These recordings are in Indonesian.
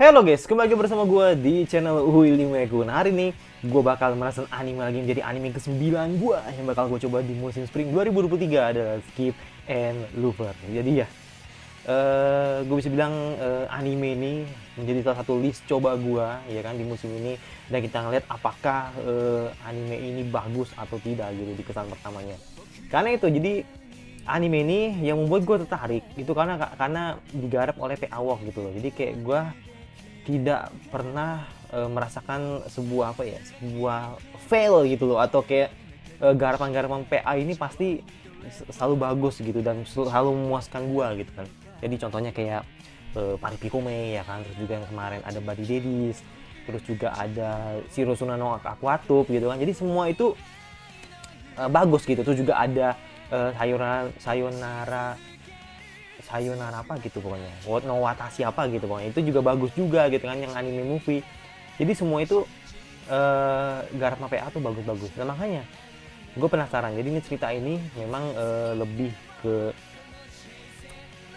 Halo guys, kembali lagi bersama gue di channel Willy Mekun. Hari ini gue bakal merasakan anime lagi menjadi anime ke-9 gue yang bakal gue coba di musim spring 2023 adalah Skip and Lover. Jadi ya, gue bisa bilang anime ini menjadi salah satu list coba gue ya kan di musim ini, dan kita ngeliat apakah anime ini bagus atau tidak gitu di kesan pertamanya. Karena itu jadi anime ini yang membuat gue tertarik itu karena digarap oleh PA Works gitu loh. Jadi kayak gue tidak pernah merasakan sebuah apa ya, sebuah fail gitu loh, atau kayak garapan-garapan PA ini pasti selalu bagus gitu dan selalu memuaskan gua gitu kan. Jadi contohnya kayak Paripikume ya kan, terus juga yang kemarin ada Body Daddies, terus juga ada Shiro Tsunano Aquatup gitu kan. Jadi semua itu bagus gitu. Terus juga ada Sayonara Sayonara apa gitu pokoknya, no Watashi apa gitu pokoknya, itu juga bagus juga gitu kan, yang anime movie. Jadi semua itu garap PA tuh bagus-bagus, nah makanya gue penasaran. Jadi ini cerita ini memang lebih ke,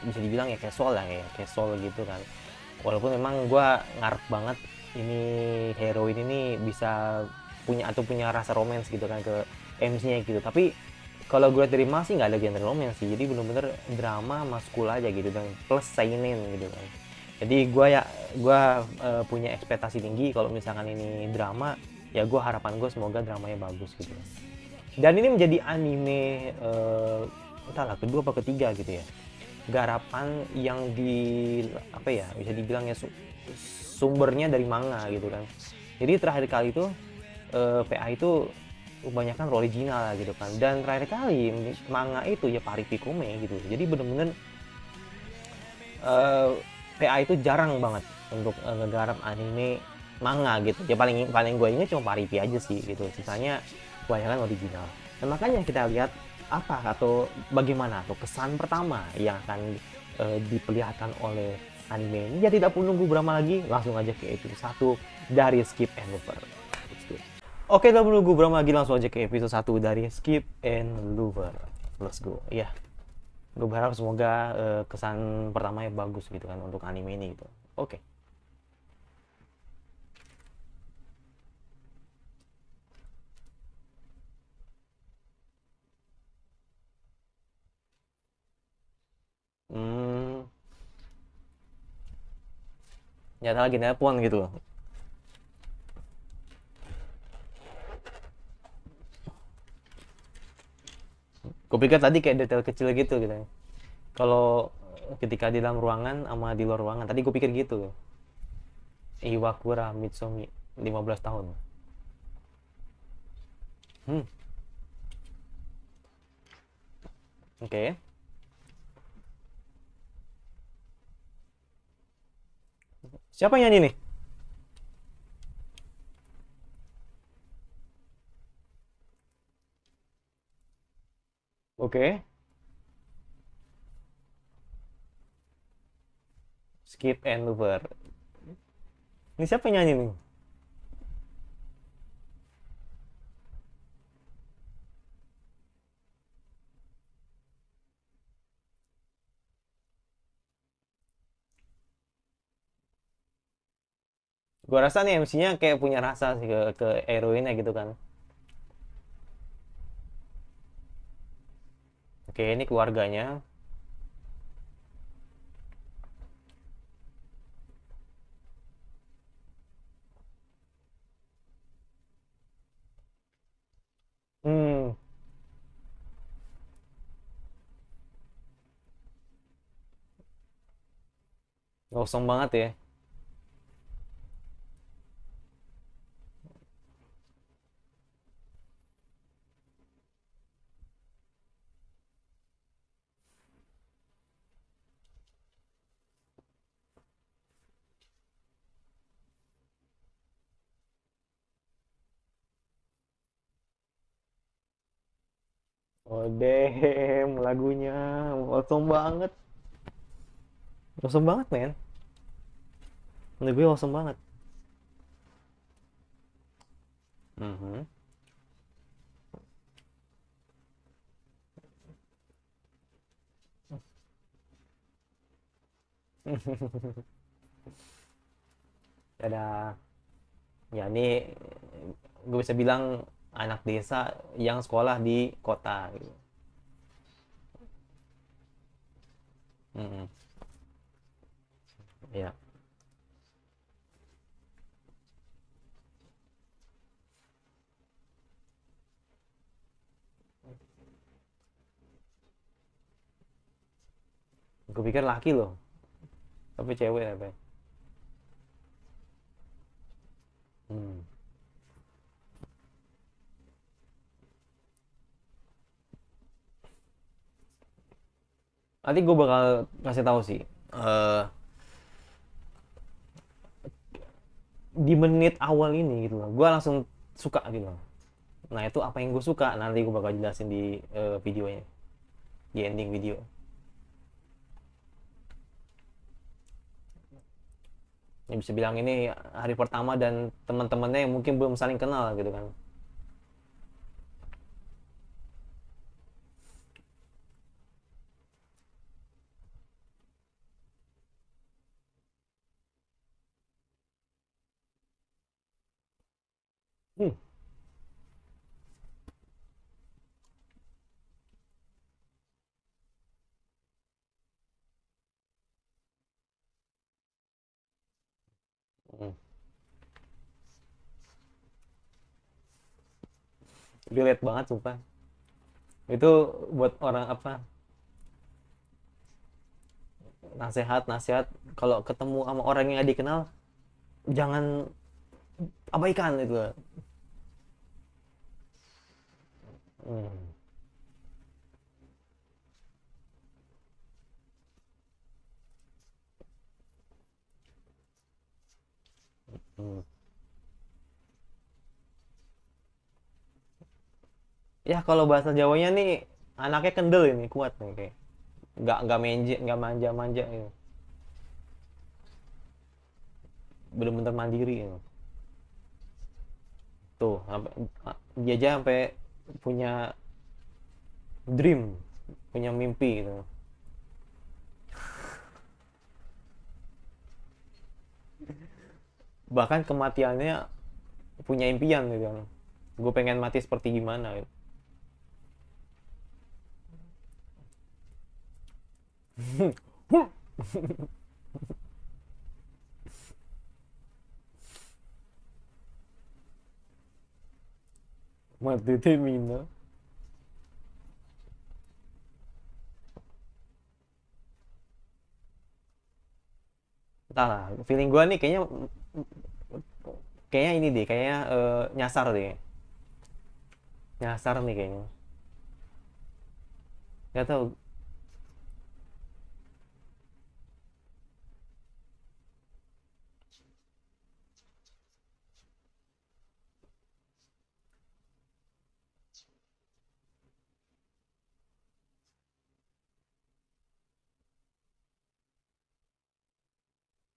bisa dibilang ya casual lah, ya casual gitu kan. Walaupun memang gue ngarep banget ini heroin ini bisa punya rasa romance gitu kan ke MC-nya gitu, tapi kalau gue dari Mas sih nggak ada genre romance sih, jadi bener-bener drama maskul aja gitu dan plus seinen gitu kan. Jadi punya ekspektasi tinggi kalau misalkan ini drama, ya gue harapan gue semoga dramanya bagus gitu. Dan ini menjadi anime entahlah kedua apa ketiga gitu ya, garapan yang di apa ya, bisa dibilang ya sumbernya dari manga gitu kan. Jadi terakhir kali itu PA itu kebanyakan original gitu kan, dan terakhir kali manga itu ya Paripikume gitu. Jadi bener-bener eh, PA itu jarang banget untuk ngegarap anime manga gitu ya. Paling paling gue inget cuma Paripi aja sih gitu, sisanya kebanyakan original. Dan makanya kita lihat apa atau bagaimana atau kesan pertama yang akan diperlihatkan oleh anime ini. Ya tidak perlu nunggu berapa lagi, langsung aja ke episode 1 dari Skip and Lover. Oke, tidak perlu nunggu berapa lagi, langsung aja ke episode 1 dari Skip and Lover. Let's go. Ya, gue berharap semoga kesan pertamanya bagus gitu kan untuk anime ini gitu. Oke. Hmm, nyata lagi nelpon gitu. Gue pikir tadi kayak detail kecil gitu gitu. Kalau ketika di dalam ruangan sama di luar ruangan, tadi gue pikir gitu. Iwakura Mitsumi 15 tahun. Hmm, oke. Okay. Siapa yang nyanyi nih? Oke. Okay. Skip and Lover. Ini siapa yang nyanyi nih? Gue rasa nih MC-nya kayak punya rasa sih ke heroinnya gitu kan. Oke, ini keluarganya. Hmm, kosong banget ya. Oh damn, lagunya kosong banget. Kosong banget men. Menurut gue kosong banget. Mhm. Dadah. Ya ini gue bisa bilang anak desa yang sekolah di kota gitu. Mm-mm. Ya, gue pikir laki loh, tapi cewek apa? Hmm. Nanti gue bakal kasih tahu sih. eh di menit awal ini gitu loh, gue langsung suka gitu loh. Nah itu apa yang gue suka nanti gue bakal jelasin di videonya, di ending video. Yang bisa bilang ini hari pertama dan teman-temannya yang mungkin belum saling kenal gitu kan. Hmm. Hmm. Relate banget sumpah. Itu buat orang apa, nasihat-nasihat kalau ketemu sama orang yang gak dikenal, jangan abaikan itu. Hmm. Hmm. Ya kalau bahasa Jawanya nih anaknya kendel ini, kuat nih kayak nggak menje, nggak manja-manja gitu. Bener-bener mandiri gitu. Tuh dia aja sampai punya dream, punya mimpi gitu. Bahkan kematiannya punya impian gitu kan, gue pengen mati seperti gimana gitu. Mati Temino. Entah lah, feeling gue nih kayaknya, ini deh kayaknya nyasar deh, nyasar nih kayaknya, nggak tahu.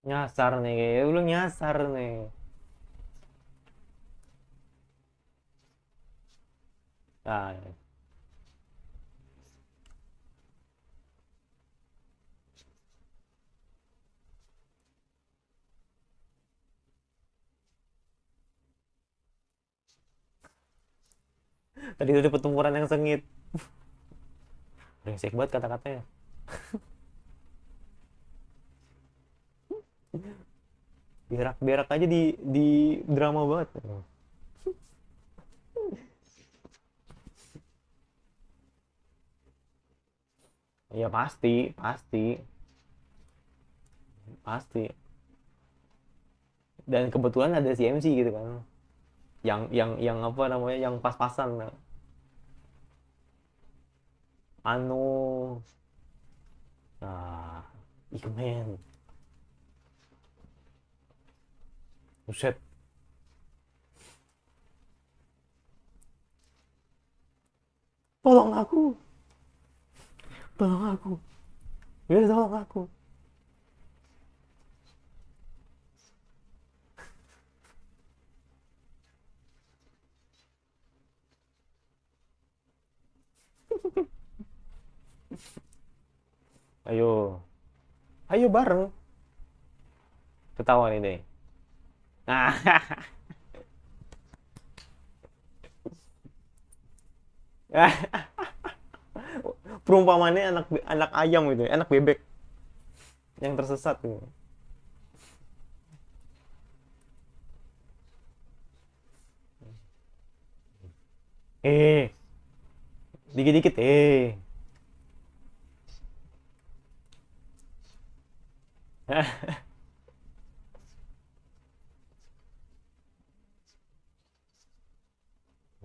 Nyasar nih kayaknya, lu nyasar nih. Nah, tadi udah pertempuran yang sengit. Brengsek banget kata-katanya. Berak-berak aja di drama banget. Ya pasti, pasti, pasti. Dan kebetulan ada si MC gitu kan. Yang apa namanya? Yang pas-pasan. Anu, nah, Ikemen. Buset, tolong aku, tolong aku. Ya tolong aku. Ayo, ayo bareng. Ketawa nih deh. Nah, perumpamannya anak anak ayam itu, anak bebek yang tersesat gitu. Eh, dikit-dikit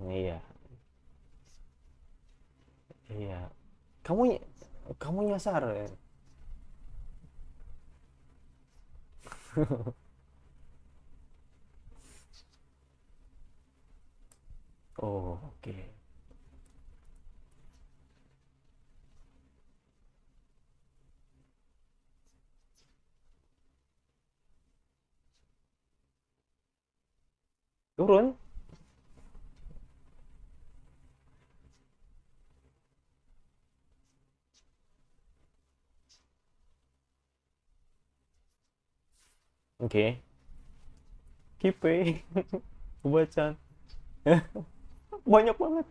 Iya, iya. Kamu kamu nyasar ya? Oh, oke. Turun. Oke. Kipe. Bacaan. Banyak banget.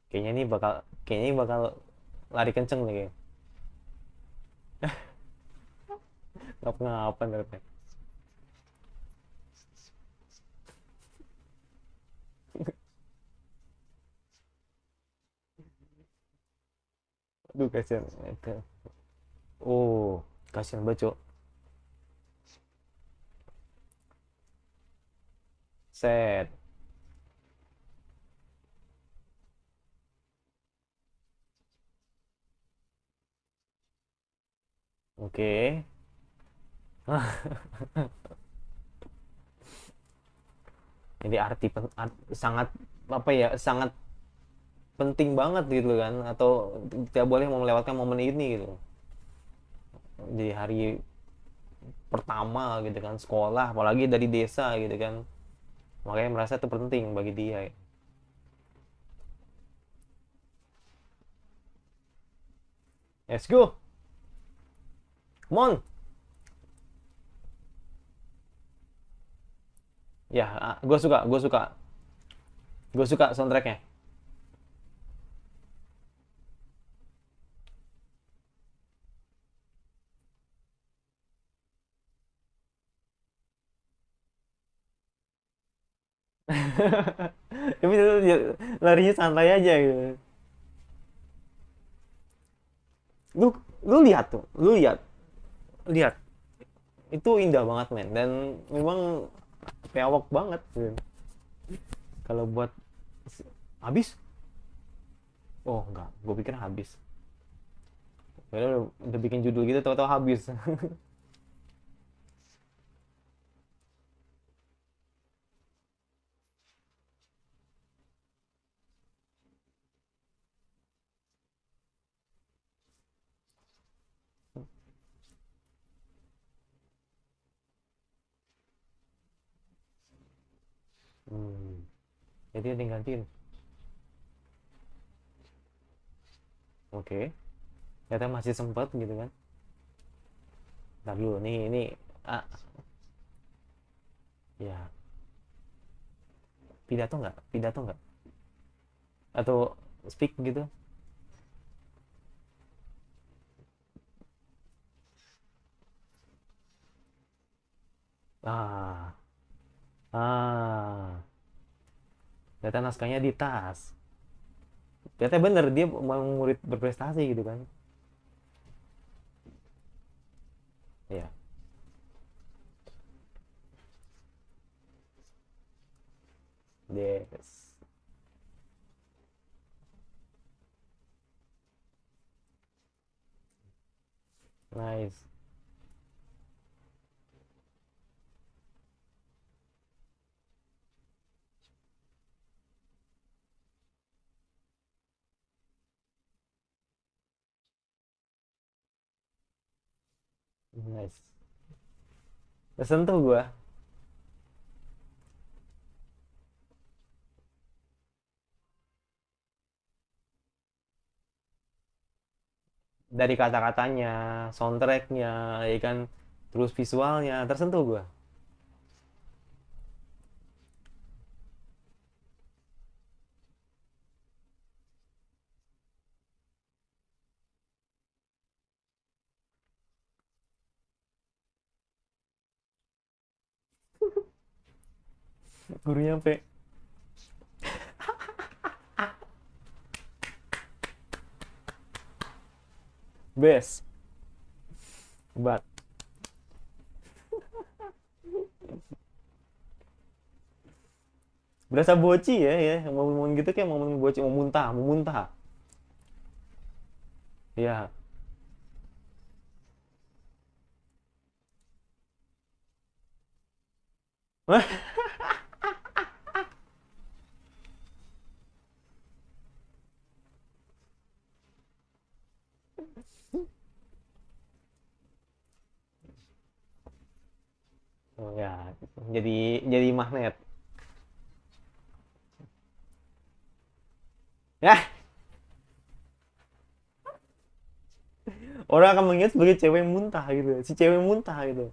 Kayaknya ini bakal lari kenceng nih kayak. Ngapa-ngapa dari tadi. Aduh, kasihan itu. Oh, kasihan banget, Cok. Set. Oke. Jadi sangat apa ya? Sangat penting banget gitu kan, atau tidak boleh melewatkan momen ini gitu. Jadi hari pertama gitu kan sekolah, apalagi dari desa gitu kan. Makanya merasa itu penting bagi dia. Let's go. Come on. Ya, gue suka soundtracknya. Tapi itu dia larinya santai aja gitu. Lu lu lihat tuh, lu lihat, lihat. Itu indah banget men, dan memang pewok banget gitu. Kalau buat habis, oh enggak, gue pikir habis. Padahal udah bikin judul gitu, tahu-tahu habis. Hmm, jadi tinggal gantiin. Oke, ternyata masih sempat gitu kan. Ntar dulu nih, ini ah, ya, pidato nggak atau speak gitu. Ah, ah, ternyata naskahnya di tas. Ternyata bener dia mau murid berprestasi gitu kan. Ya, yes, nice, nice. Tersentuh gua. dari kata-katanya, soundtracknya, ya kan, terus visualnya tersentuh gua. Gurunya sampai best, but berasa boci ya, ya momen-momen gitu kayak momen boci, mau muntah, mau muntah. Ya. Oh, ya, jadi magnet. Ya, orang akan mengingat sebagai cewek muntah gitu, si cewek muntah gitu.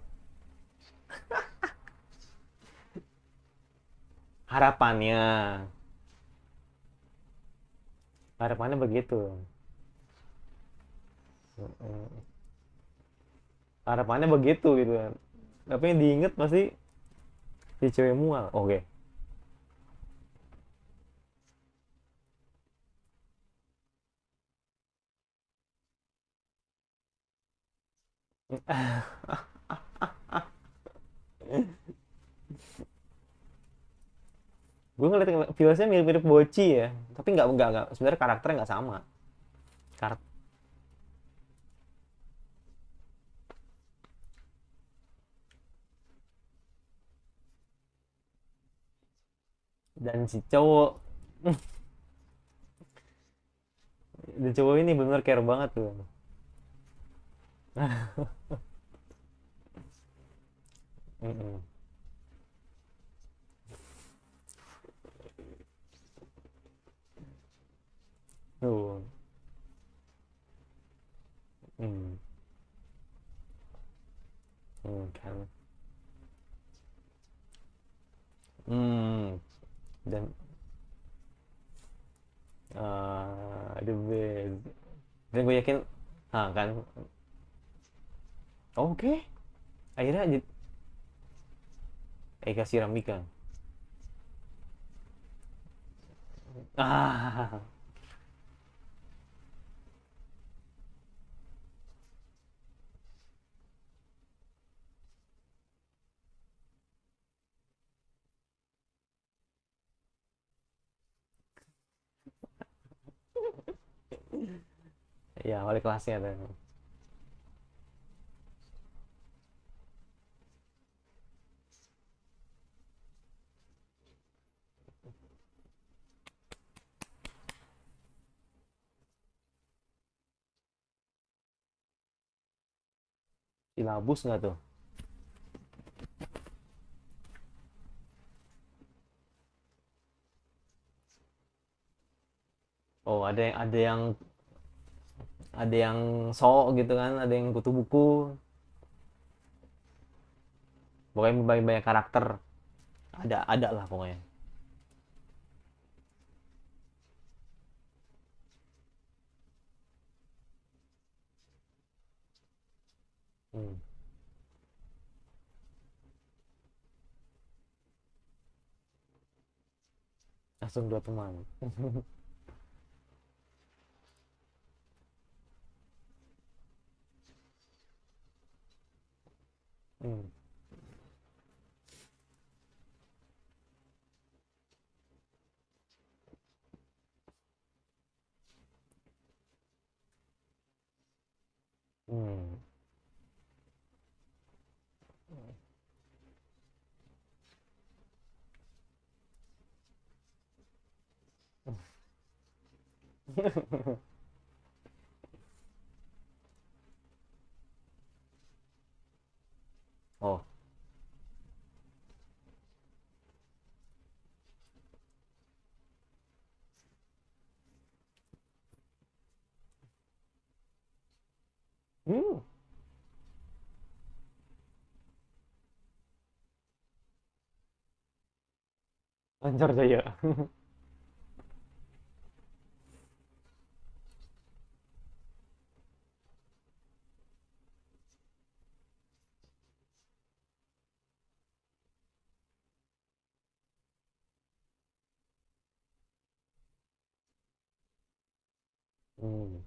Harapannya, harapannya begitu. Harapannya begitu gitu kan. Tapi yang diinget pasti si cewek mual. Oke. Gue ngeliat viewsnya mirip-mirip Boci ya, tapi nggak, sebenarnya karakternya nggak sama. Karakter dan si cowok, dan cowok ini bener care banget tuh. Mm-mm. Tuh. Hmm. Kan. Hmm. Dan the best. Dan gue yakin, kan, oke, akhirnya Eka Siramika. Ah, ya wali kelasnya tuh. Silabus nggak tuh? Oh, ada yang sok gitu kan, ada yang kutu buku, pokoknya banyak banyak karakter, ada lah pokoknya. Hmm. Langsung dua teman. Hmm. Hmm. Oh. Hmm, lancar saya. Hmm.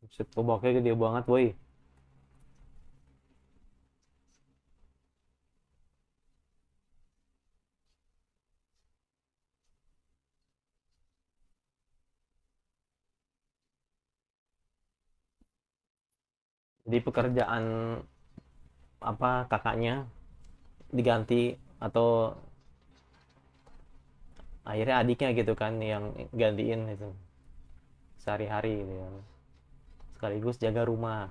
Buset, boboknya gede banget, boy. Jadi pekerjaan apa kakaknya diganti atau akhirnya adiknya gitu kan yang gantiin itu sehari-hari gitu ya. Sekaligus jaga rumah.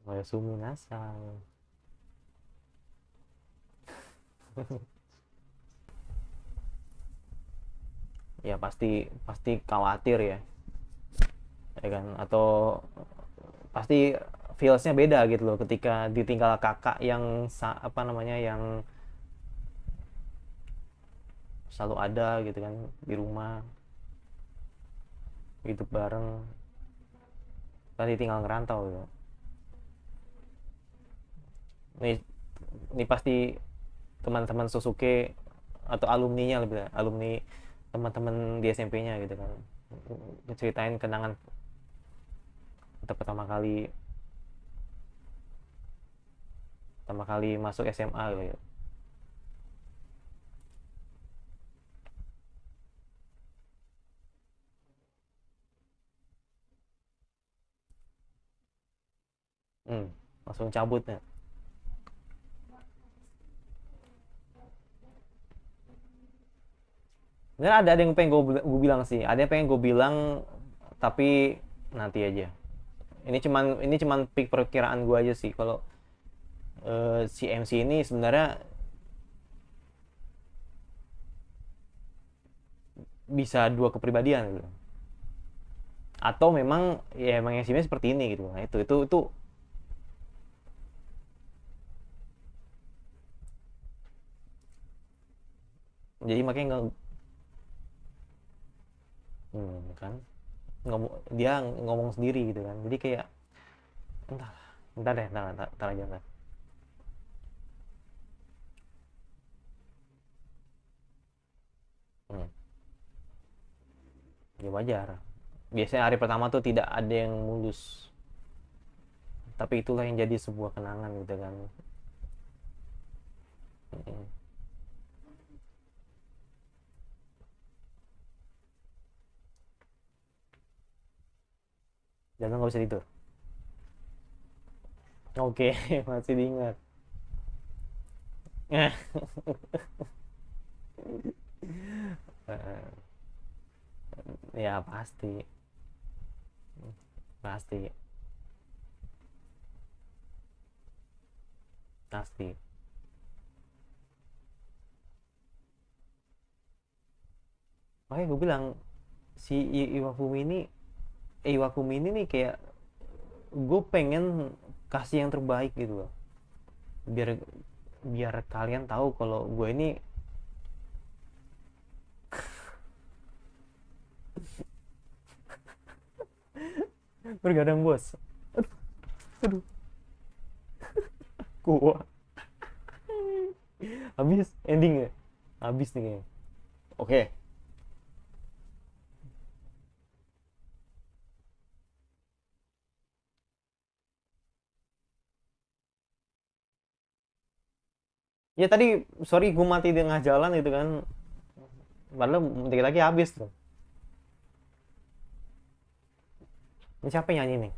Mayasumi nasal. Ya pasti pasti khawatir ya kan? Atau pasti feelsnya beda gitu loh ketika ditinggal kakak yang apa namanya yang selalu ada gitu kan di rumah hidup bareng tadi tinggal ngerantau gitu. Ini pasti teman-teman Susuke atau alumninya lebih alumni teman-teman di SMP-nya gitu kan ceritain kenangan atau pertama kali masuk SMA gitu. Hmm, langsung cabutnya. Dan ada yang pengen gue bilang sih, ada yang pengen gue bilang tapi nanti aja. Ini cuman pick perkiraan gue aja sih kalau si MC ini sebenarnya bisa dua kepribadian gitu. Atau memang ya emang MC-nya seperti ini gitu. Nah, itu jadi makanya nggak kan dia ngomong sendiri gitu kan. Jadi kayak entah entar deh, entar aja entar. Hmm, ya wajar. Biasanya hari pertama tuh tidak ada yang mulus. Tapi itulah yang jadi sebuah kenangan gitu kan. Hmm. Dan nggak bisa tidur. Oke, masih diingat. Ya pasti, pasti, pasti. Makanya gue bilang si Iwakuni ini Iwakuni ini nih kayak gue pengen kasih yang terbaik gitu loh. Biar biar kalian tahu kalau gue ini bergadang bos. Aduh, gua habis ending ya. Habis nih kayaknya. Oke. Ya tadi sorry gue mati di tengah jalan gitu kan. Padahal dikit lagi habis tuh. Ini siapa yang nyanyi nih?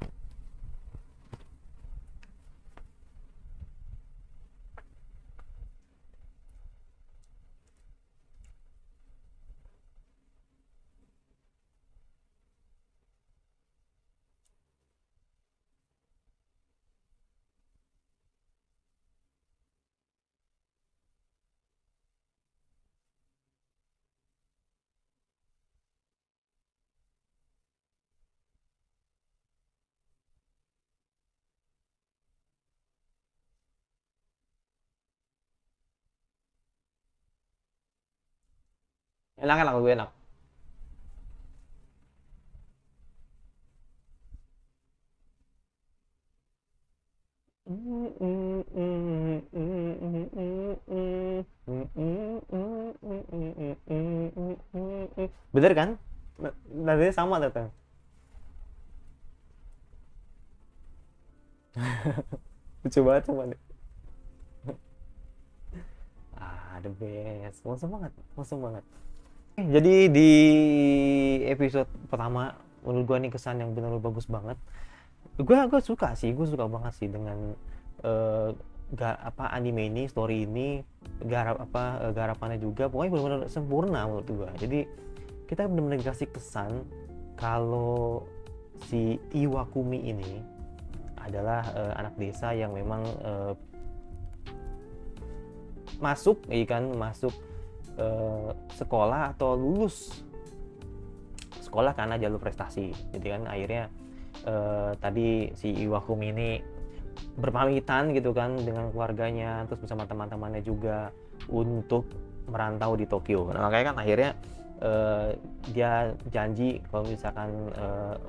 Enak, enak, gue enak. Bener kan? Nadanya sama datang. Lucu banget sama nih. Ah, the best. Langsung banget, langsung banget. Jadi di episode pertama menurut gua nih kesan yang benar-benar bagus banget. Gua suka sih, gue suka banget sih dengan eh, anime ini, story ini, garapannya juga, pokoknya benar-benar sempurna menurut gua. Jadi kita benar-benar dikasih kesan kalau si Iwakuni ini adalah anak desa yang memang masuk, ya kan, masuk sekolah atau lulus sekolah karena jalur prestasi. Jadi kan akhirnya tadi si Iwakuni ini berpamitan gitu kan dengan keluarganya, terus bersama teman-temannya juga untuk merantau di Tokyo. Nah, makanya kan akhirnya dia janji kalau misalkan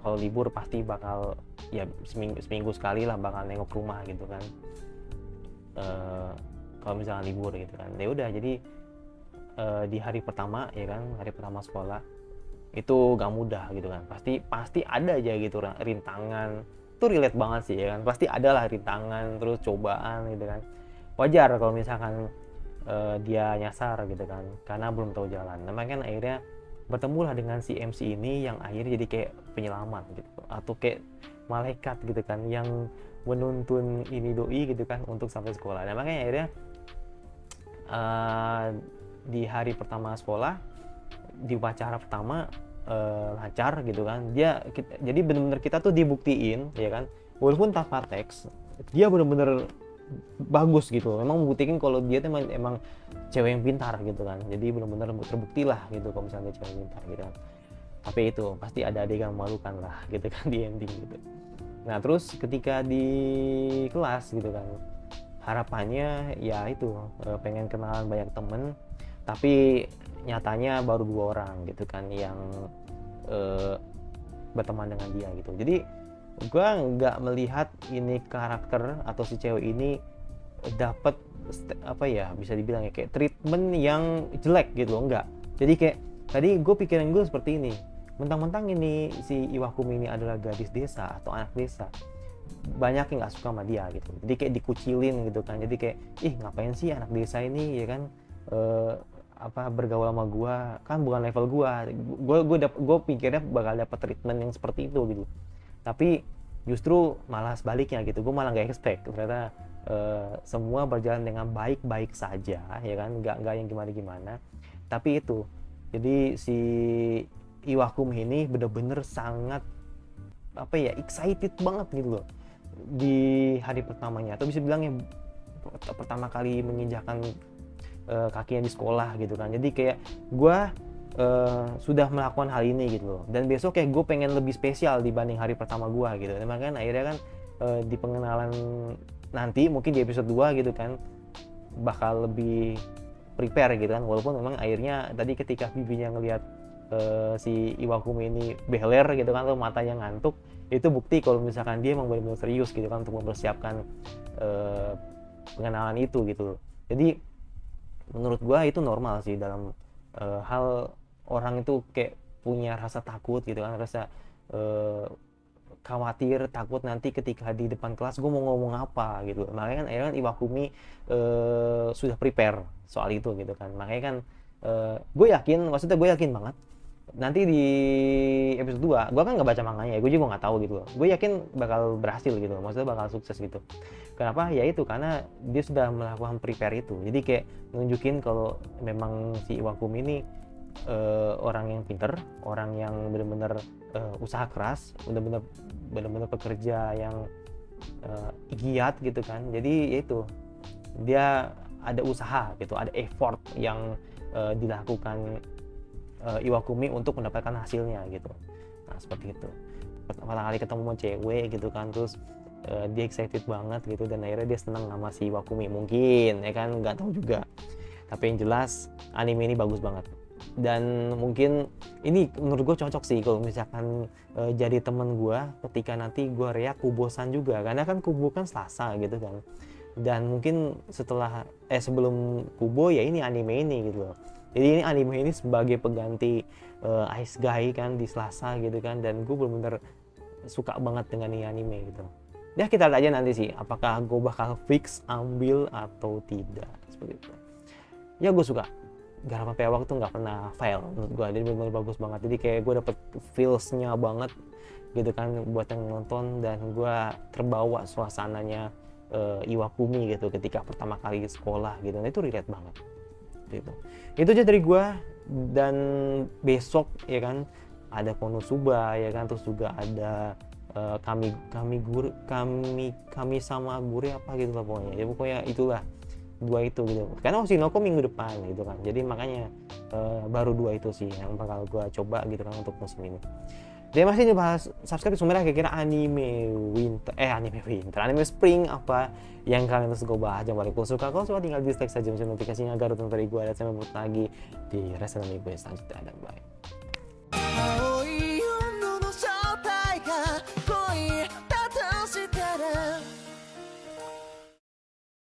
kalau libur pasti bakal ya seminggu sekali lah bakal nengok rumah gitu kan. Kalau misalkan libur gitu kan. Ya udah, jadi di hari pertama ya kan, hari pertama sekolah itu gak mudah gitu kan, pasti ada aja gitu rintangan. Itu relate banget sih ya kan, pasti ada lah rintangan terus cobaan gitu kan. Wajar kalau misalkan dia nyasar gitu kan karena belum tahu jalan. Nah, makanya kan akhirnya bertemulah dengan si MC ini yang akhirnya jadi kayak penyelamat gitu atau kayak malaikat gitu kan yang menuntun ini doi gitu kan untuk sampai sekolah. Nah, makanya akhirnya di hari pertama sekolah, di upacara pertama lancar gitu kan. Jadi benar-benar kita tuh dibuktiin ya kan, walaupun tanpa teks dia benar-benar bagus gitu, memang membuktikan kalau dia tuh emang cewek yang pintar gitu kan. Jadi benar-benar terbukti lah gitu kalau misalnya dia cewek yang pintar gitu kan. Tapi itu pasti ada adegan memalukan lah gitu kan di ending gitu. Nah terus ketika di kelas gitu kan, harapannya ya itu pengen kenalan banyak temen, tapi nyatanya baru 2 orang gitu kan yang berteman dengan dia gitu. Jadi gue nggak melihat ini karakter atau si cewek ini dapat apa ya, bisa dibilang ya kayak treatment yang jelek gitu loh, enggak. Jadi kayak tadi gue pikiran gue seperti ini, mentang-mentang ini si Iwakuni ini adalah gadis desa atau anak desa, banyak yang nggak suka sama dia gitu. Jadi kayak dikucilin gitu kan. Jadi kayak ih ngapain sih anak desa ini ya kan bergaul sama gua, kan bukan level gue pikirnya bakal dapat treatment yang seperti itu gitu. Tapi justru malah sebaliknya gitu, gue malah nggak expect ternyata semua berjalan dengan baik-baik saja ya kan, nggak yang gimana-gimana. Tapi itu jadi si Iwakuni ini bener-bener sangat apa ya, excited banget gitu loh di hari pertamanya, atau bisa bilangnya pertama kali menginjakan kakinya di sekolah gitu kan. Jadi kayak gue sudah melakukan hal ini gitu loh, dan besok kayak gue pengen lebih spesial dibanding hari pertama gue gitu. Dan makanya akhirnya kan di pengenalan nanti mungkin di episode 2 gitu kan bakal lebih prepare gitu kan. Walaupun memang akhirnya tadi ketika bibinya ngelihat si Iwakuni ini beler gitu kan, atau matanya ngantuk, itu bukti kalau misalkan dia emang benar-benar serius gitu kan untuk mempersiapkan pengenalan itu gitu. Jadi menurut gua itu normal sih dalam hal orang itu kayak punya rasa takut gitu kan, rasa khawatir, takut nanti ketika di depan kelas gue mau ngomong apa gitu. Makanya kan akhirnya kan Iwakuni sudah prepare soal itu gitu kan. Makanya kan gue yakin, maksudnya gue yakin banget nanti di episode 2 gue kan nggak baca manganya ya, gue juga nggak tahu gitu loh, gue yakin bakal berhasil gitu loh, maksudnya bakal sukses gitu. Kenapa? Ya itu karena dia sudah melakukan prepare itu, jadi kayak nunjukin kalau memang si Iwakumi ini orang yang pinter, orang yang benar-benar usaha keras, benar-benar pekerja yang giat gitu kan. Jadi ya itu, dia ada usaha gitu, ada effort yang dilakukan Iwakumi untuk mendapatkan hasilnya gitu. Nah seperti itu, pertama kali ketemu sama cewek gitu kan, terus dia excited banget gitu, dan akhirnya dia senang sama si Iwakumi mungkin ya kan, nggak tahu juga. Tapi yang jelas anime ini bagus banget, dan mungkin ini menurut gue cocok sih kalau misalkan jadi temen gue ketika nanti gue reak kubosan juga, karena kan kubo kan Selasa gitu kan, dan mungkin setelah sebelum kubo ya ini anime ini gitu loh. Jadi ini anime ini sebagai pengganti Ice Guy kan di Selasa gitu kan, dan gue bener-bener suka banget dengan ini anime gitu. Ya kita lihat aja nanti sih apakah gue bakal fix ambil atau tidak, seperti itu. Ya gue suka Garapan Pewak tuh nggak pernah fail menurut gue, jadi benar-benar bagus banget. Jadi kayak gue dapet feels-nya banget gitu kan buat yang nonton, dan gue terbawa suasananya Iwakumi gitu ketika pertama kali sekolah gitu. Nah itu relate banget gitu. Itu aja dari gue, dan besok ya kan ada Konosuba ya kan, terus juga ada kami sama Gure apa gitu lah pokoknya. Ya pokoknya itulah dua itu gitu, karena Oshinoko minggu depan gitu kan, jadi makanya baru dua itu sih yang bakal gue coba gitu kan untuk musim ini. Terima kasih bahas subscribe sebenarnya, kira-kira anime spring apa yang kalian harus gue bahas. Jangan lupa suka, kalau suka tinggal dislike saja, notifikasinya agar nonton dari gue, dan sampai bertemu lagi di rest anime gue selanjutnya, dan bye.